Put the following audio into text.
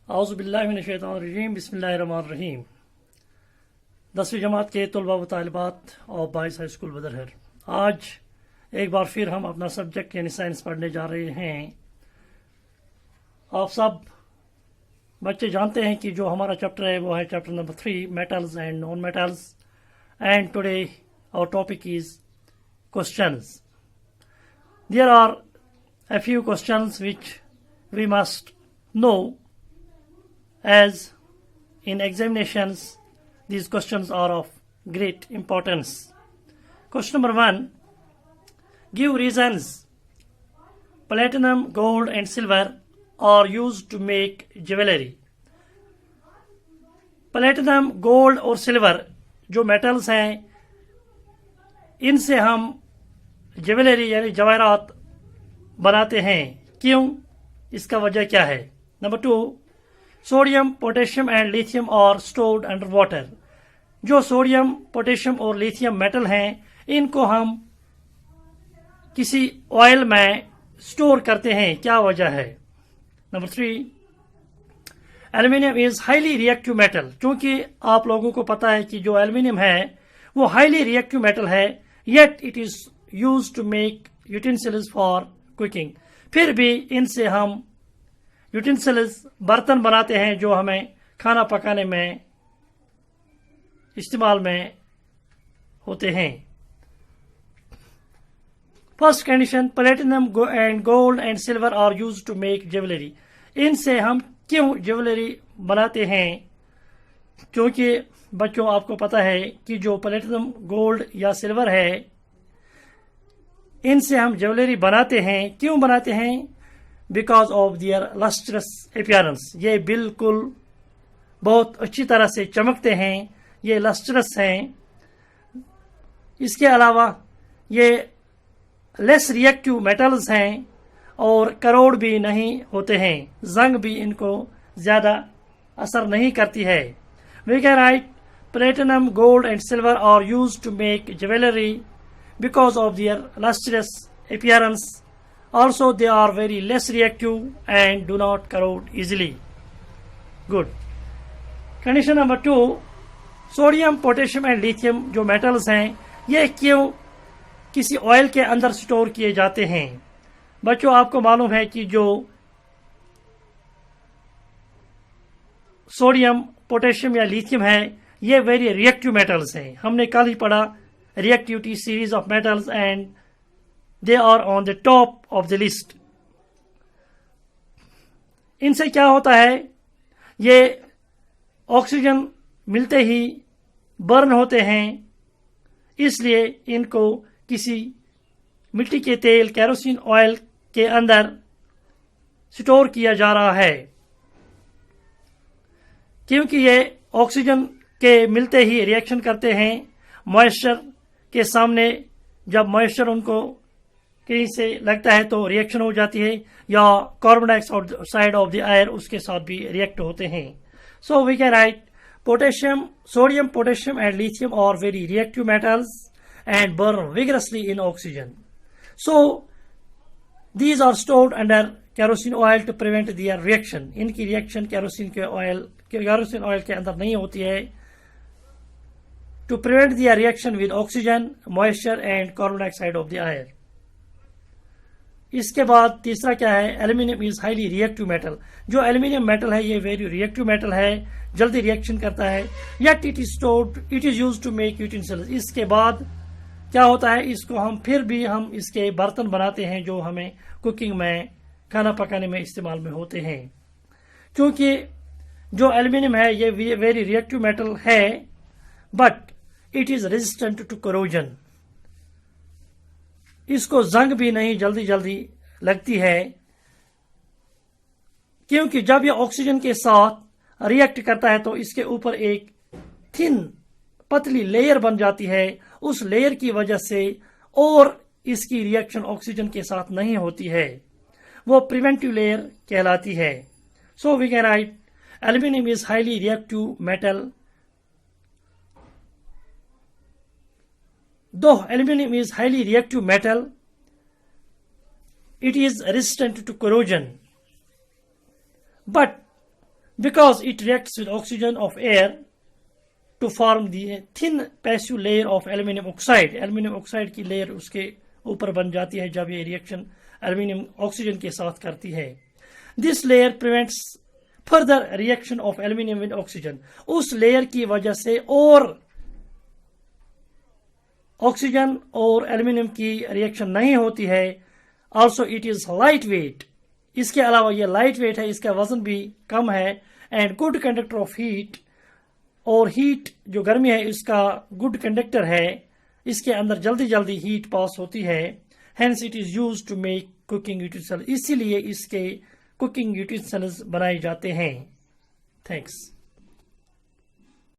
औज़ुबिल्लाहिमिनश्शैतानिर्रजीम बिस्मिल्लाहिर्रहमानिर्रहीम। 10वीं जमात के तलबा व तालिबात और बॉयज़ हाई स्कूल बदरहर, आज एक बार फिर हम अपना सब्जेक्ट यानी साइंस पढ़ने जा रहे हैं। आप सब बच्चे जानते हैं कि जो हमारा चैप्टर है वो है chapter number 3, metals and non metals, and today our topic is questions. There are a few questions which we must know, as in examinations these questions are of great importance. Question number 1, give reasons platinum, gold and silver are used to make jewelry. Platinum, gold और silver जो metals हैं, इनसे हम jewellery यानी जवाहरात बनाते हैं। क्यों, इसका वजह क्या है? Number 2, sodium, potassium and lithium are stored under water. जो सोडियम, पोटेशियम और लिथियम मेटल हैं, इनको हम किसी ऑयल में स्टोर करते हैं, क्या वजह है? Number 3, aluminium is highly reactive metal. क्योंकि आप लोगों को पता है कि जो एल्यूमिनियम है वो हाईली रिएक्टिव मेटल है, yet it is use to make utensils for cooking. फिर भी इनसे हम यूटेंसिल्स, बर्तन बनाते हैं जो हमें खाना पकाने में इस्तेमाल में होते हैं। First condition, platinum and gold and silver are use to make jewellery. इनसे हम क्यों ज्वेलरी बनाते हैं? क्योंकि बच्चों आपको पता है कि जो प्लेटिनम, गोल्ड या सिल्वर है, इनसे हम ज्वेलरी बनाते हैं। क्यों बनाते हैं? Because of their lustrous appearance. ये बिल्कुल बहुत अच्छी तरह से चमकते हैं, ये लस्ट्रस हैं। इसके अलावा ये लेस रिएक्टिव मेटल्स हैं और करोड़ भी नहीं होते हैं, जंग भी इनको ज्यादा असर नहीं करती है। We can write platinum, gold and silver are used to make jewellery because of their lustrous appearance. Also, they are very less reactive and do not corrode easily. Good. Condition number 2, sodium, potassium and lithium जो metals हैं, ये क्यों किसी oil के अंदर store किए जाते हैं? बच्चों आपको मालूम है कि जो सोडियम, पोटेशियम या लिथियम है, ये वेरी रिएक्टिव मेटल्स हैं। हमने कल ही पढ़ा reactivity series of metals and they are on the top of the list. इनसे क्या होता है, ये ऑक्सीजन मिलते ही बर्न होते हैं, इसलिए इनको किसी मिट्टी के तेल, केरोसिन ऑयल के अंदर स्टोर किया जा रहा है। क्योंकि ये ऑक्सीजन के मिलते ही रिएक्शन करते हैं मॉइस्चर के सामने। जब मॉइस्चर उनको कहीं से लगता है तो रिएक्शन हो जाती है, या carbon dioxide of the air उसके साथ भी रिएक्ट होते हैं। So we can write potassium, sodium, potassium and lithium are very reactive metals and burn vigorously in oxygen. So these are stored under kerosene oil to prevent their reaction. इनकी reaction kerosene oil के अंदर नहीं होती है, to prevent the reaction with oxygen, moisture and carbon dioxide of the air. इसके बाद तीसरा क्या है, aluminium is highly reactive metal. जो एल्यूमिनियम मेटल है ये वेरी रिएक्टिव मेटल है, जल्दी रिएक्शन करता है, yet it is stored, it is used to make utensils. इसके बाद क्या होता है, इसको हम फिर भी हम इसके बर्तन बनाते हैं जो हमें कुकिंग में, खाना पकाने में इस्तेमाल में होते हैं। क्योंकि जो एल्यूमिनियम है ये वेरी रिएक्टिव मेटल है, but it is resistant to corrosion. इसको जंग भी नहीं जल्दी लगती है, क्योंकि जब यह ऑक्सीजन के साथ रिएक्ट करता है तो इसके ऊपर एक थिन पतली लेयर बन जाती है। उस लेयर की वजह से और इसकी रिएक्शन ऑक्सीजन के साथ नहीं होती है, वो प्रिवेंटिव लेयर कहलाती है। So we can write aluminium is highly reactive metal. Though aluminum is highly reactive metal, it is resistant to corrosion. But because it reacts with oxygen of air to form the thin passive layer of aluminum oxide. Aluminium oxide की layer उसके ऊपर बन जाती है जब ये reaction aluminium oxygen के साथ करती है. This layer prevents further reaction of aluminium with oxygen. उस लेयर की वजह से और ऑक्सीजन और एल्यूमिनियम की रिएक्शन नहीं होती है. Also it is light weight. इसके अलावा ये लाइट वेट है, इसका वजन भी कम है. And good conductor of heat. और हीट जो गर्मी है इसका गुड कंडक्टर है, इसके अंदर जल्दी जल्दी हीट पास होती है. Hence it is used to make cooking utensil. इसीलिए इसके कुकिंग यूटेंसिल्स बनाए जाते हैं. थैंक्स.